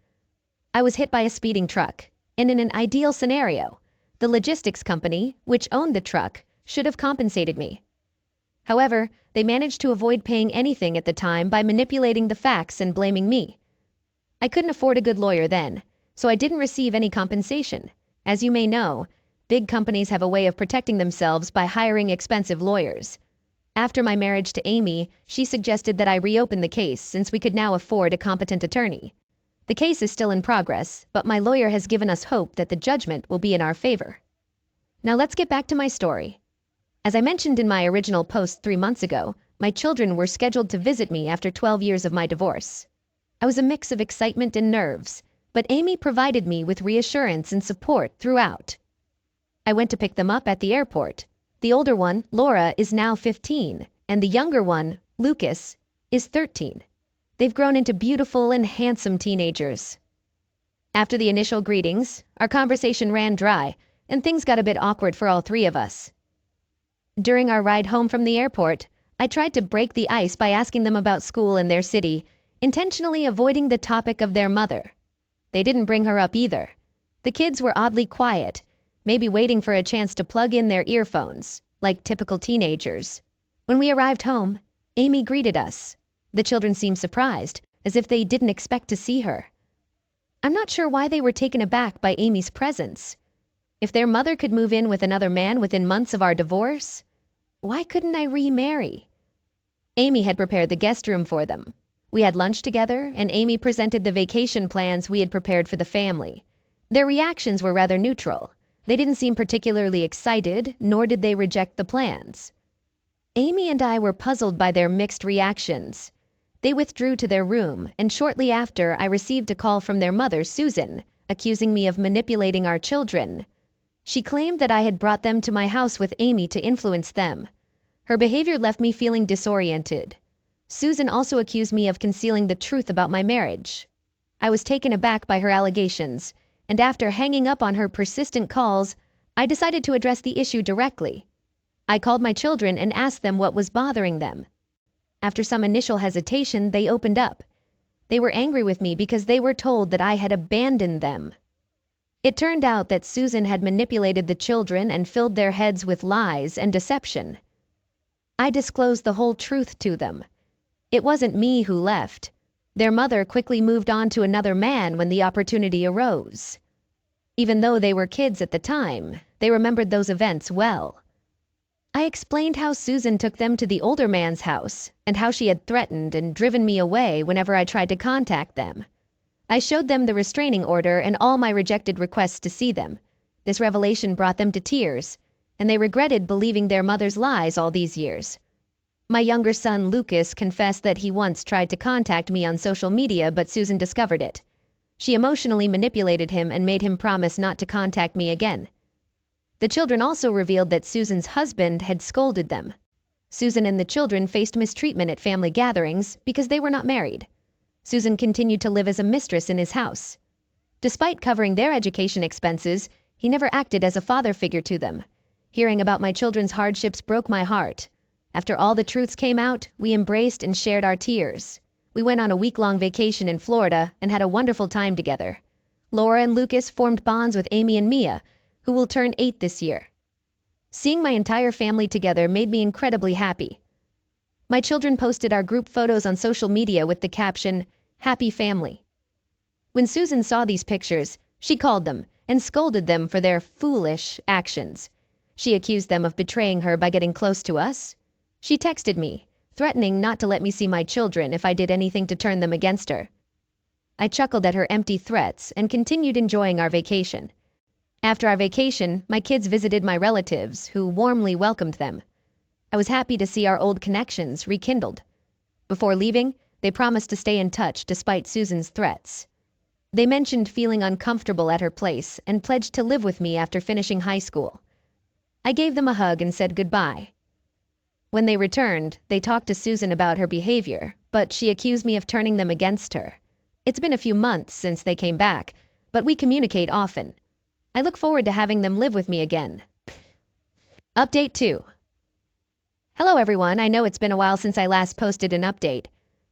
I was hit by a speeding truck, and in an ideal scenario, the logistics company, which owned the truck, should have compensated me. However, they managed to avoid paying anything at the time by manipulating the facts and blaming me. I couldn't afford a good lawyer then, so I didn't receive any compensation. As you may know, big companies have a way of protecting themselves by hiring expensive lawyers. After my marriage to Amy, she suggested that I reopen the case since we could now afford a competent attorney. The case is still in progress, but my lawyer has given us hope that the judgment will be in our favor. Now let's get back to my story. As I mentioned in my original post 3 months ago, my children were scheduled to visit me after 12 years of my divorce. I was a mix of excitement and nerves, but Amy provided me with reassurance and support throughout. I went to pick them up at the airport. The older one, Laura, is now 15, and the younger one, Lucas, is 13. They've grown into beautiful and handsome teenagers. After the initial greetings, our conversation ran dry, and things got a bit awkward for all 3 of us. During our ride home from the airport, I tried to break the ice by asking them about school in their city, intentionally avoiding the topic of their mother. They didn't bring her up either. The kids were oddly quiet, maybe waiting for a chance to plug in their earphones, like typical teenagers. When we arrived home, Amy greeted us. The children seemed surprised, as if they didn't expect to see her. I'm not sure why they were taken aback by Amy's presence. If their mother could move in with another man within months of our divorce, why couldn't I remarry? Amy had prepared the guest room for them. We had lunch together, and Amy presented the vacation plans we had prepared for the family. Their reactions were rather neutral. They didn't seem particularly excited, nor did they reject the plans. Amy and I were puzzled by their mixed reactions. They withdrew to their room, and shortly after I received a call from their mother, Susan, accusing me of manipulating our children. She claimed that I had brought them to my house with Amy to influence them. Her behavior left me feeling disoriented. Susan also accused me of concealing the truth about my marriage. I was taken aback by her allegations, and after hanging up on her persistent calls, I decided to address the issue directly. I called my children and asked them what was bothering them. After some initial hesitation, they opened up. They were angry with me because they were told that I had abandoned them. It turned out that Susan had manipulated the children and filled their heads with lies and deception. I disclosed the whole truth to them. It wasn't me who left. Their mother quickly moved on to another man when the opportunity arose. Even though they were kids at the time, they remembered those events well. I explained how Susan took them to the older man's house and how she had threatened and driven me away whenever I tried to contact them. I showed them the restraining order and all my rejected requests to see them. This revelation brought them to tears, and they regretted believing their mother's lies all these years. My younger son, Lucas, confessed that he once tried to contact me on social media, but Susan discovered it. She emotionally manipulated him and made him promise not to contact me again. The children also revealed that Susan's husband had scolded them. Susan and the children faced mistreatment at family gatherings because they were not married. Susan continued to live as a mistress in his house. Despite covering their education expenses, he never acted as a father figure to them. Hearing about my children's hardships broke my heart. After all the truths came out, we embraced and shared our tears. We went on a week-long vacation in Florida and had a wonderful time together. Laura and Lucas formed bonds with Amy and Mia, who will turn 8 this year. Seeing my entire family together made me incredibly happy. My children posted our group photos on social media with the caption, "Happy Family." When Susan saw these pictures, she called them and scolded them for their foolish actions. She accused them of betraying her by getting close to us. She texted me, threatening not to let me see my children if I did anything to turn them against her. I chuckled at her empty threats and continued enjoying our vacation. After our vacation, my kids visited my relatives, who warmly welcomed them. I was happy to see our old connections rekindled. Before leaving, they promised to stay in touch despite Susan's threats. They mentioned feeling uncomfortable at her place and pledged to live with me after finishing high school. I gave them a hug and said goodbye. When they returned, they talked to Susan about her behavior, but she accused me of turning them against her. It's been a few months since they came back, but we communicate often. I look forward to having them live with me again. Update 2. Hello everyone, I know it's been a while since I last posted an update.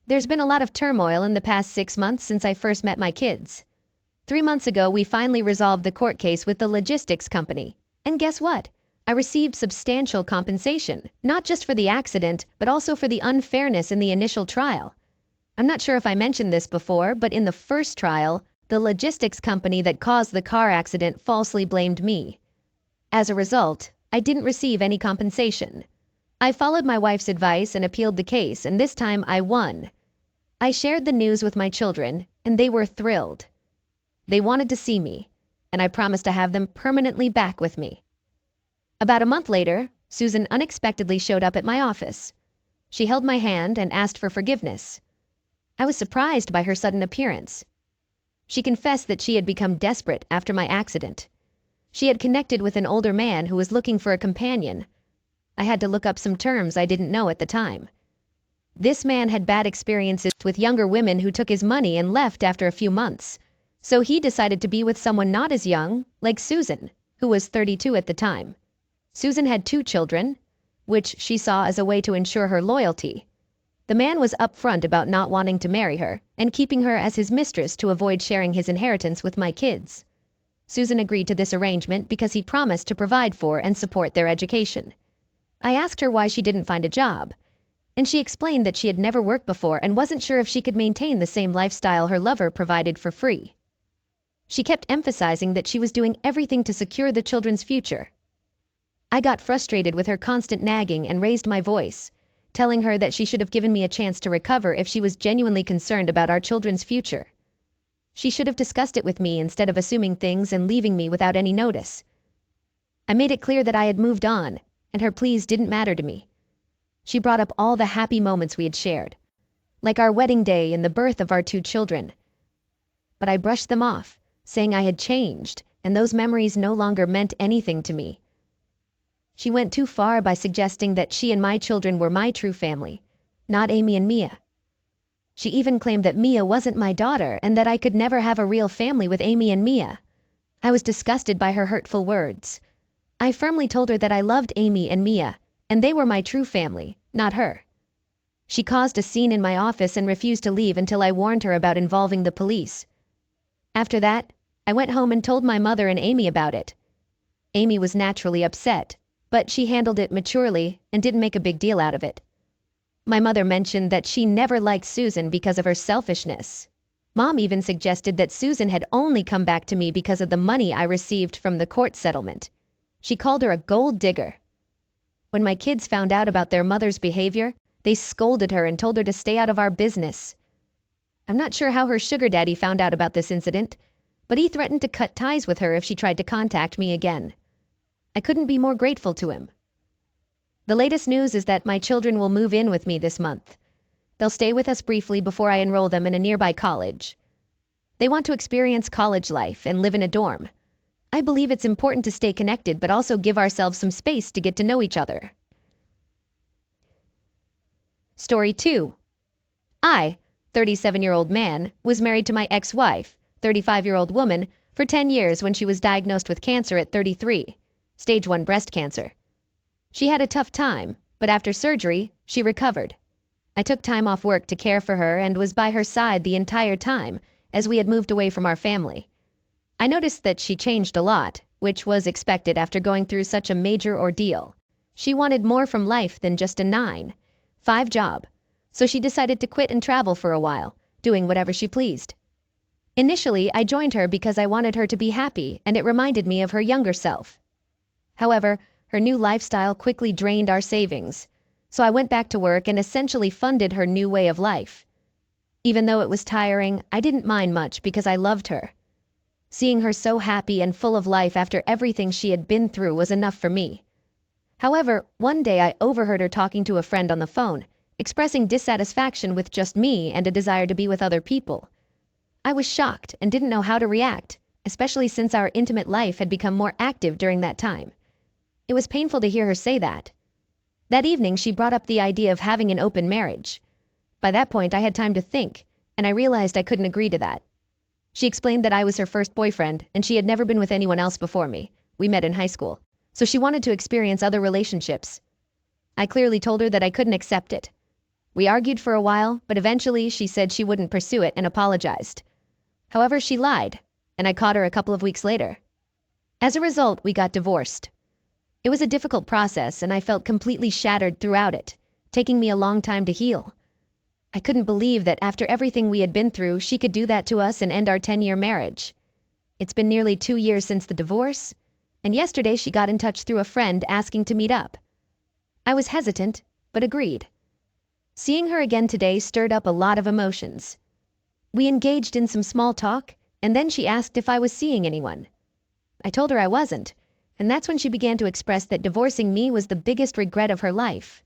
There's been a lot of turmoil in the past 6 months since I first met my kids. 3 months ago, we finally resolved the court case with the logistics company. And guess what? I received substantial compensation, not just for the accident, but also for the unfairness in the initial trial. I'm not sure if I mentioned this before, but in the first trial, the logistics company that caused the car accident falsely blamed me. As a result, I didn't receive any compensation. I followed my wife's advice and appealed the case, and this time I won. I shared the news with my children, and they were thrilled. They wanted to see me, and I promised to have them permanently back with me. About a month later, Susan unexpectedly showed up at my office. She held my hand and asked for forgiveness. I was surprised by her sudden appearance. She confessed that she had become desperate after my accident. She had connected with an older man who was looking for a companion. I had to look up some terms I didn't know at the time. This man had bad experiences with younger women who took his money and left after a few months. So he decided to be with someone not as young, like Susan, who was 32 at the time. Susan had 2 children, which she saw as a way to ensure her loyalty. The man was upfront about not wanting to marry her and keeping her as his mistress to avoid sharing his inheritance with my kids. Susan agreed to this arrangement because he promised to provide for and support their education. I asked her why she didn't find a job, and she explained that she had never worked before and wasn't sure if she could maintain the same lifestyle her lover provided for free. She kept emphasizing that she was doing everything to secure the children's future. I got frustrated with her constant nagging and raised my voice, telling her that she should have given me a chance to recover if she was genuinely concerned about our children's future. She should have discussed it with me instead of assuming things and leaving me without any notice. I made it clear that I had moved on, and her pleas didn't matter to me. She brought up all the happy moments we had shared, like our wedding day and the birth of our 2 children. But I brushed them off, saying I had changed, and those memories no longer meant anything to me. She went too far by suggesting that she and my children were my true family, not Amy and Mia. She even claimed that Mia wasn't my daughter and that I could never have a real family with Amy and Mia. I was disgusted by her hurtful words. I firmly told her that I loved Amy and Mia, and they were my true family, not her. She caused a scene in my office and refused to leave until I warned her about involving the police. After that, I went home and told my mother and Amy about it. Amy was naturally upset, but she handled it maturely and didn't make a big deal out of it. My mother mentioned that she never liked Susan because of her selfishness. Mom even suggested that Susan had only come back to me because of the money I received from the court settlement. She called her a gold digger. When my kids found out about their mother's behavior, they scolded her and told her to stay out of our business. I'm not sure how her sugar daddy found out about this incident, but he threatened to cut ties with her if she tried to contact me again. I couldn't be more grateful to him. The latest news is that my children will move in with me this month. They'll stay with us briefly before I enroll them in a nearby college. They want to experience college life and live in a dorm. I believe it's important to stay connected but also give ourselves some space to get to know each other. Story 2. I, 37-year-old man, was married to my ex-wife, 35-year-old woman, for 10 years when she was diagnosed with cancer at 33, stage 1 breast cancer. She had a tough time, but after surgery, she recovered. I took time off work to care for her and was by her side the entire time, as we had moved away from our family. I noticed that she changed a lot, which was expected after going through such a major ordeal. She wanted more from life than just a 9-to-5 job, so she decided to quit and travel for a while, doing whatever she pleased. Initially, I joined her because I wanted her to be happy and it reminded me of her younger self. However, her new lifestyle quickly drained our savings, so I went back to work and essentially funded her new way of life. Even though it was tiring, I didn't mind much because I loved her. Seeing her so happy and full of life after everything she had been through was enough for me. However, one day I overheard her talking to a friend on the phone, expressing dissatisfaction with just me and a desire to be with other people. I was shocked and didn't know how to react, especially since our intimate life had become more active during that time. It was painful to hear her say that. That evening, she brought up the idea of having an open marriage. By that point, I had time to think, and I realized I couldn't agree to that. She explained that I was her first boyfriend, and she had never been with anyone else before me. We met in high school, so she wanted to experience other relationships. I clearly told her that I couldn't accept it. We argued for a while, but eventually she said she wouldn't pursue it and apologized. However, she lied, and I caught her a couple of weeks later. As a result, we got divorced. It was a difficult process, and I felt completely shattered throughout it, taking me a long time to heal. I couldn't believe that after everything we had been through, she could do that to us and end our 10-year marriage. It's been nearly 2 years since the divorce, and yesterday she got in touch through a friend asking to meet up. I was hesitant, but agreed. Seeing her again today stirred up a lot of emotions. We engaged in some small talk, and then she asked if I was seeing anyone. I told her I wasn't, and that's when she began to express that divorcing me was the biggest regret of her life.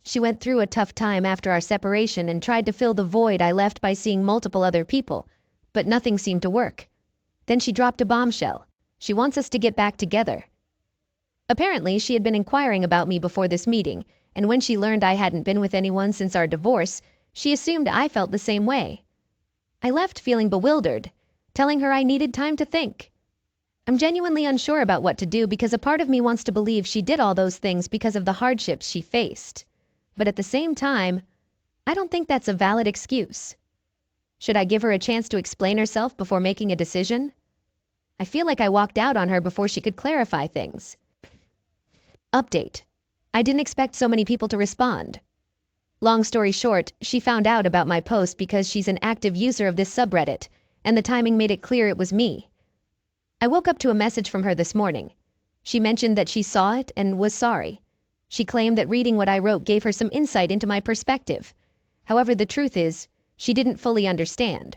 She went through a tough time after our separation and tried to fill the void I left by seeing multiple other people, but nothing seemed to work. Then she dropped a bombshell. She wants us to get back together. Apparently, she had been inquiring about me before this meeting, and when she learned I hadn't been with anyone since our divorce, she assumed I felt the same way. I left feeling bewildered, telling her I needed time to think. I'm genuinely unsure about what to do because a part of me wants to believe she did all those things because of the hardships she faced. But at the same time, I don't think that's a valid excuse. Should I give her a chance to explain herself before making a decision? I feel like I walked out on her before she could clarify things. Update. I didn't expect so many people to respond. Long story short, she found out about my post because she's an active user of this subreddit, and the timing made it clear it was me. I woke up to a message from her this morning. She mentioned that she saw it and was sorry. She claimed that reading what I wrote gave her some insight into my perspective. However, the truth is, she didn't fully understand.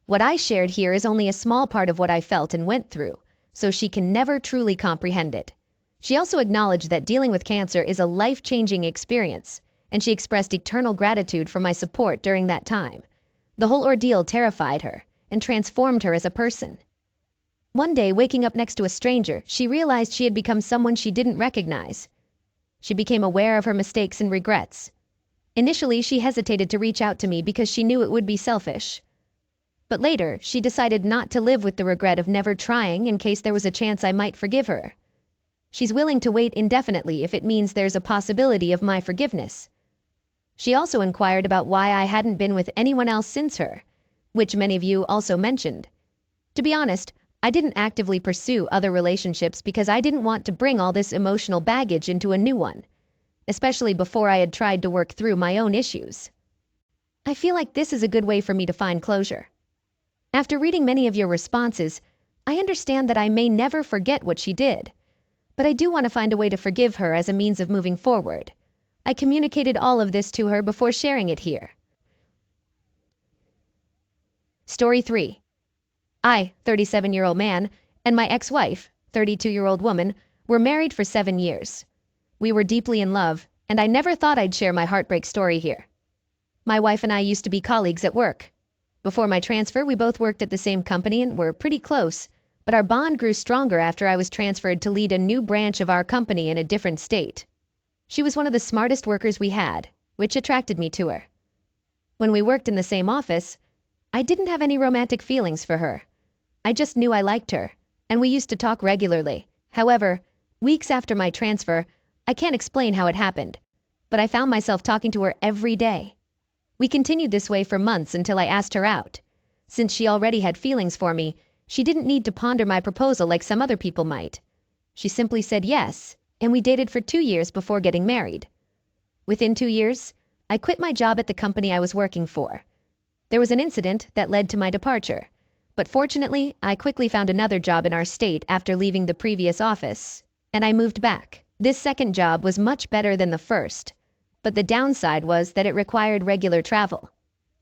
What I shared here is only a small part of what I felt and went through, so she can never truly comprehend it. She also acknowledged that dealing with cancer is a life-changing experience, and she expressed eternal gratitude for my support during that time. The whole ordeal terrified her and transformed her as a person. One day, waking up next to a stranger, she realized she had become someone she didn't recognize. She became aware of her mistakes and regrets. Initially, she hesitated to reach out to me because she knew it would be selfish. But later, she decided not to live with the regret of never trying in case there was a chance I might forgive her. She's willing to wait indefinitely if it means there's a possibility of my forgiveness. She also inquired about why I hadn't been with anyone else since her, which many of you also mentioned. To be honest, I didn't actively pursue other relationships because I didn't want to bring all this emotional baggage into a new one, especially before I had tried to work through my own issues. I feel like this is a good way for me to find closure. After reading many of your responses, I understand that I may never forget what she did, but I do want to find a way to forgive her as a means of moving forward. I communicated all of this to her before sharing it here. Story 3. I, 37-year-old man, and my ex-wife, 32-year-old woman, were married for 7 years. We were deeply in love, and I never thought I'd share my heartbreak story here. My wife and I used to be colleagues at work. Before my transfer, we both worked at the same company and were pretty close, but our bond grew stronger after I was transferred to lead a new branch of our company in a different state. She was one of the smartest workers we had, which attracted me to her. When we worked in the same office, I didn't have any romantic feelings for her. I just knew I liked her, and we used to talk regularly. However, weeks after my transfer, I can't explain how it happened, but I found myself talking to her every day. We continued this way for months until I asked her out. Since she already had feelings for me, she didn't need to ponder my proposal like some other people might. She simply said yes, and we dated for 2 years before getting married. Within 2 years, I quit my job at the company I was working for. There was an incident that led to my departure, but fortunately, I quickly found another job in our state after leaving the previous office, and I moved back. This second job was much better than the first, but the downside was that it required regular travel.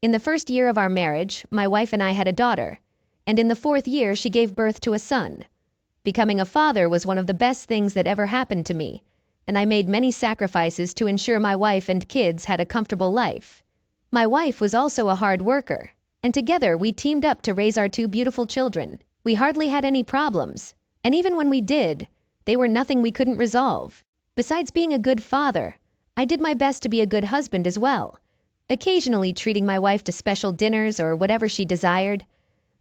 In the first year of our marriage, my wife and I had a daughter, and in the 4th year she gave birth to a son. Becoming a father was one of the best things that ever happened to me, and I made many sacrifices to ensure my wife and kids had a comfortable life. My wife was also a hard worker, and together we teamed up to raise our 2 beautiful children. We hardly had any problems, and even when we did, they were nothing we couldn't resolve. Besides being a good father, I did my best to be a good husband as well, occasionally treating my wife to special dinners or whatever she desired.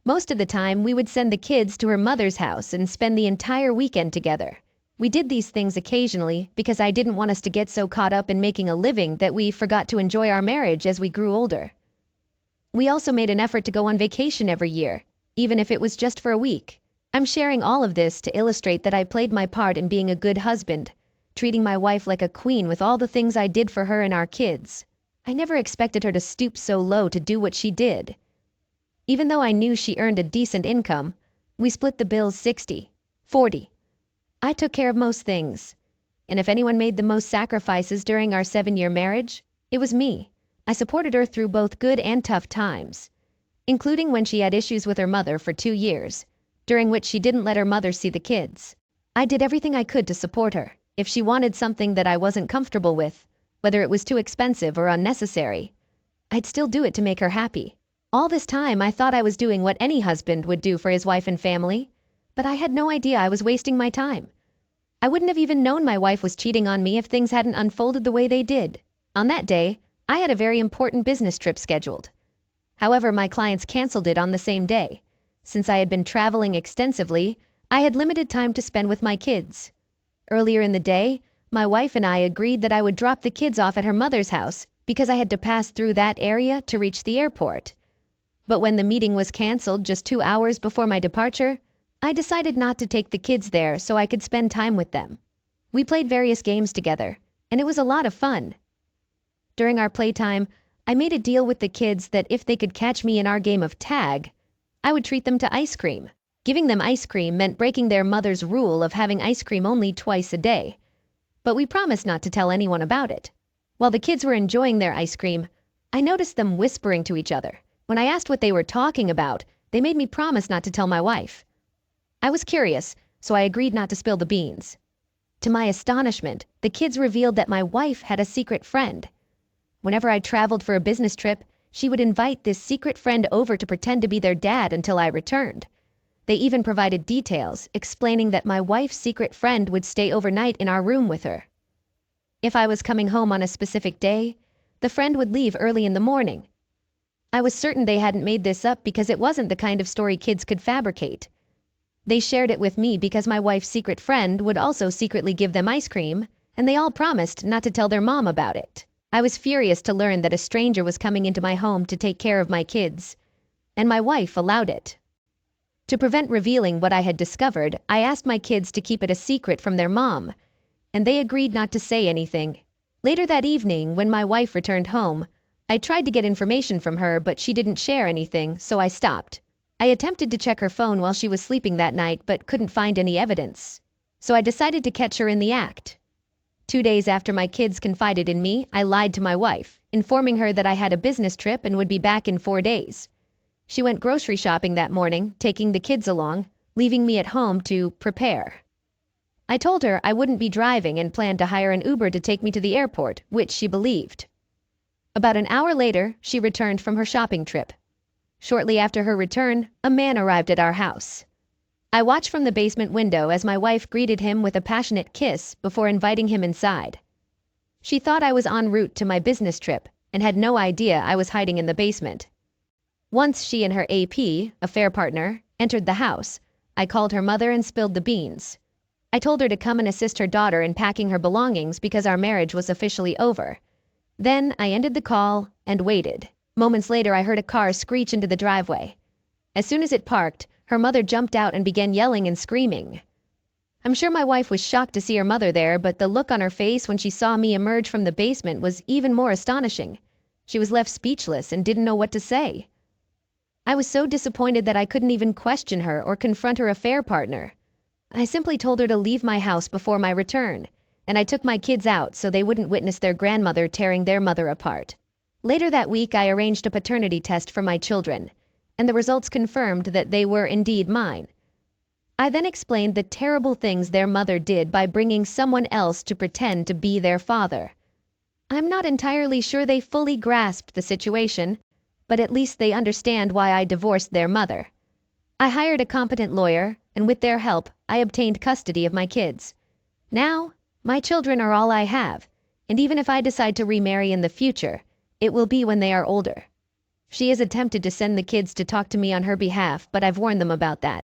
Most of the time, we would send the kids to her mother's house and spend the entire weekend together. We did these things occasionally because I didn't want us to get so caught up in making a living that we forgot to enjoy our marriage as we grew older. We also made an effort to go on vacation every year, even if it was just for a week. I'm sharing all of this to illustrate that I played my part in being a good husband, treating my wife like a queen with all the things I did for her and our kids. I never expected her to stoop so low to do what she did. Even though I knew she earned a decent income, we split the bills 60-40. I took care of most things, and if anyone made the most sacrifices during our 7-year marriage, it was me. I supported her through both good and tough times, including when she had issues with her mother for 2 years, during which she didn't let her mother see the kids. I did everything I could to support her. If she wanted something that I wasn't comfortable with, whether it was too expensive or unnecessary, I'd still do it to make her happy. All this time, I thought I was doing what any husband would do for his wife and family, but I had no idea I was wasting my time. I wouldn't have even known my wife was cheating on me if things hadn't unfolded the way they did. On that day, I had a very important business trip scheduled. However, my clients canceled it on the same day. Since I had been traveling extensively, I had limited time to spend with my kids. Earlier in the day, my wife and I agreed that I would drop the kids off at her mother's house because I had to pass through that area to reach the airport. But when the meeting was canceled just 2 hours before my departure, I decided not to take the kids there so I could spend time with them. We played various games together, and it was a lot of fun. During our playtime, I made a deal with the kids that if they could catch me in our game of tag, I would treat them to ice cream. Giving them ice cream meant breaking their mother's rule of having ice cream only twice a day, but we promised not to tell anyone about it. While the kids were enjoying their ice cream, I noticed them whispering to each other. When I asked what they were talking about, they made me promise not to tell my wife. I was curious, so I agreed not to spill the beans. To my astonishment, the kids revealed that my wife had a secret friend. Whenever I traveled for a business trip, she would invite this secret friend over to pretend to be their dad until I returned. They even provided details, explaining that my wife's secret friend would stay overnight in our room with her. If I was coming home on a specific day, the friend would leave early in the morning. I was certain they hadn't made this up because it wasn't the kind of story kids could fabricate. They shared it with me because my wife's secret friend would also secretly give them ice cream, and they all promised not to tell their mom about it. I was furious to learn that a stranger was coming into my home to take care of my kids, and my wife allowed it. To prevent revealing what I had discovered, I asked my kids to keep it a secret from their mom, and they agreed not to say anything. Later that evening, when my wife returned home, I tried to get information from her, but she didn't share anything, so I stopped. I attempted to check her phone while she was sleeping that night, but couldn't find any evidence. So I decided to catch her in the act. 2 days after my kids confided in me, I lied to my wife, informing her that I had a business trip and would be back in 4 days. She went grocery shopping that morning, taking the kids along, leaving me at home to prepare. I told her I wouldn't be driving and planned to hire an Uber to take me to the airport, which she believed. About an hour later, she returned from her shopping trip. Shortly after her return, a man arrived at our house. I watched from the basement window as my wife greeted him with a passionate kiss before inviting him inside. She thought I was en route to my business trip and had no idea I was hiding in the basement. Once she and her AP, affair partner, entered the house, I called her mother and spilled the beans. I told her to come and assist her daughter in packing her belongings because our marriage was officially over. Then I ended the call and waited. Moments later, I heard a car screech into the driveway. As soon as it parked, her mother jumped out and began yelling and screaming. I'm sure my wife was shocked to see her mother there, but the look on her face when she saw me emerge from the basement was even more astonishing. She was left speechless and didn't know what to say. I was so disappointed that I couldn't even question her or confront her affair partner. I simply told her to leave my house before my return, and I took my kids out so they wouldn't witness their grandmother tearing their mother apart. Later that week, I arranged a paternity test for my children, and the results confirmed that they were indeed mine. I then explained the terrible things their mother did by bringing someone else to pretend to be their father. I'm not entirely sure they fully grasped the situation, but at least they understand why I divorced their mother. I hired a competent lawyer, and with their help, I obtained custody of my kids. Now, my children are all I have, and even if I decide to remarry in the future, it will be when they are older. She has attempted to send the kids to talk to me on her behalf, but I've warned them about that.